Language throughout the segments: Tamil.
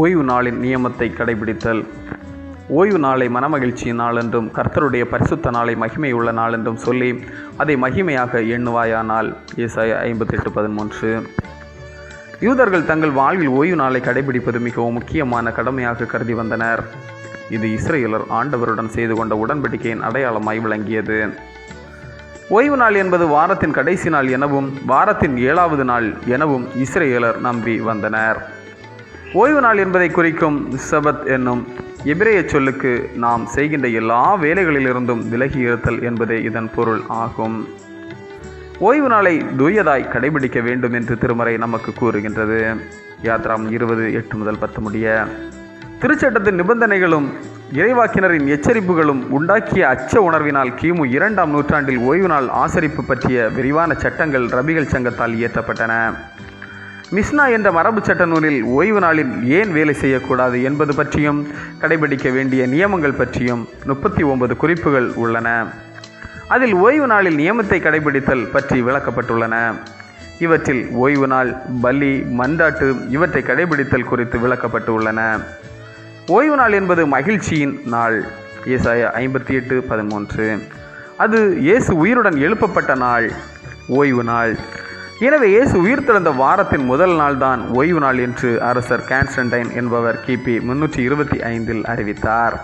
ஓய்வு நாளின் நியமத்தை கடைபிடித்தல். ஓய்வு நாளை மனமகிழ்ச்சியின் நாள் என்றும் கர்த்தருடைய பரிசுத்த நாளை மகிமையுள்ள நாள் என்றும் சொல்லி அதை மகிமையாக எண்ணுவாயானால். ஏசாயா 58:13. யூதர்கள் தங்கள் வாழ்வில் ஓய்வு நாளை கடைபிடிப்பது மிகவும் முக்கியமான கடமையாக கருதி வந்தனர். இது இஸ்ரவேலர் ஆண்டவருடன் செய்து கொண்ட உடன்படிக்கையின் அடையாளமாய் விளங்கியது. ஓய்வு நாள் என்பது வாரத்தின் கடைசி நாள் எனவும் வாரத்தின் 7வது நாள் எனவும் இஸ்ரவேலர் நம்பி வந்தனர். ஓய்வு நாள் என்பதை குறிக்கும் சபத் என்னும் எபிரேய சொல்லுக்கு நாம் செய்கின்ற எல்லா வேலைகளிலிருந்தும் விலகி இருத்தல் என்பதே இதன் பொருள் ஆகும். ஓய்வு நாளை தூயதாய் கடைபிடிக்க வேண்டும் என்று திருமறை நமக்கு கூறுகின்றது. யாத்ராம் 20:8-10 முடிய. திருச்சட்டத்தின் நிபந்தனைகளும் இறைவாக்கினரின் எச்சரிப்புகளும் உண்டாக்கிய அச்ச உணர்வினால் கிமு 2ஆம் நூற்றாண்டில் ஓய்வு நாள் ஆசரிப்பு பற்றிய விரிவான சட்டங்கள் ரபிகள் சங்கத்தால் இயற்றப்பட்டன. மிஸ்னா என்ற மரபு சட்ட நூலில் ஓய்வு நாளில் ஏன் வேலை செய்யக்கூடாது என்பது பற்றியும் கடைபிடிக்க வேண்டிய நியமங்கள் பற்றியும் 39 குறிப்புகள் உள்ளன. அதில் ஓய்வு நாளில் நியமத்தை கடைபிடித்தல் பற்றி விளக்கப்பட்டுள்ளன. இவற்றில் ஓய்வு நாள், பலி, மன்றாட்டு இவற்றை கடைபிடித்தல் குறித்து விளக்கப்பட்டுள்ளன. ஓய்வு நாள் என்பது மகிழ்ச்சியின் நாள். ஏசாயா 58:13. அது இயேசு உயிருடன் எழுப்பப்பட்ட நாள், ஓய்வு நாள். எனவே இயேசு உயிர்த்தெழுந்த வாரத்தின் முதல் நாள் தான் ஓய்வு நாள் என்று அரசர் கான்ஸ்டன்டைன் என்பவர் கிபி 325 அறிவித்தார்.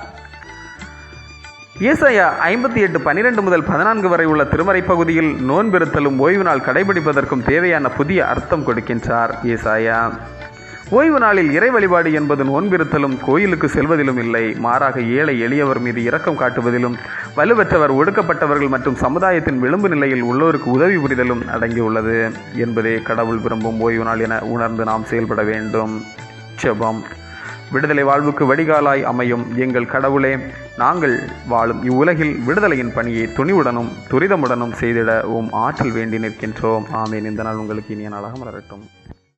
ஏசாயா 58:12-14 வரை உள்ள திருமறை பகுதியில் நோன்பிருத்தலும் ஓய்வு நாள் கடைபிடிப்பதற்கும் தேவையான புதிய அர்த்தம் கொடுக்கின்றார் ஏசாயா. ஓய்வு நாளில் இறை வழிபாடு என்பது நோன்பிருத்தலும் கோயிலுக்கு செல்வதிலும் இல்லை, மாறாக ஏழை எளியவர் மீது இரக்கம் காட்டுவதிலும் வலுவற்றவர், ஒடுக்கப்பட்டவர்கள் மற்றும் சமுதாயத்தின் விளிம்பு நிலையில் உள்ளோருக்கு உதவி புரிதலும் அடங்கியுள்ளது என்பதே கடவுள் விரும்பும் ஓய்வு நாள் என உணர்ந்து நாம் செயல்பட வேண்டும். ஜெபம். விடுதலை வாழ்வுக்கு வடிகாலாய் அமையும் எங்கள் கடவுளே, நாங்கள் வாழும் இவ்வுலகில் விடுதலையின் பணியை துணிவுடனும் துரிதமுடனும் செய்திட ஆற்றல் வேண்டி நிற்கின்றோம். ஆமேன். இந்த நாள் உங்களுக்கு இனிய நாளாக மலரட்டும்.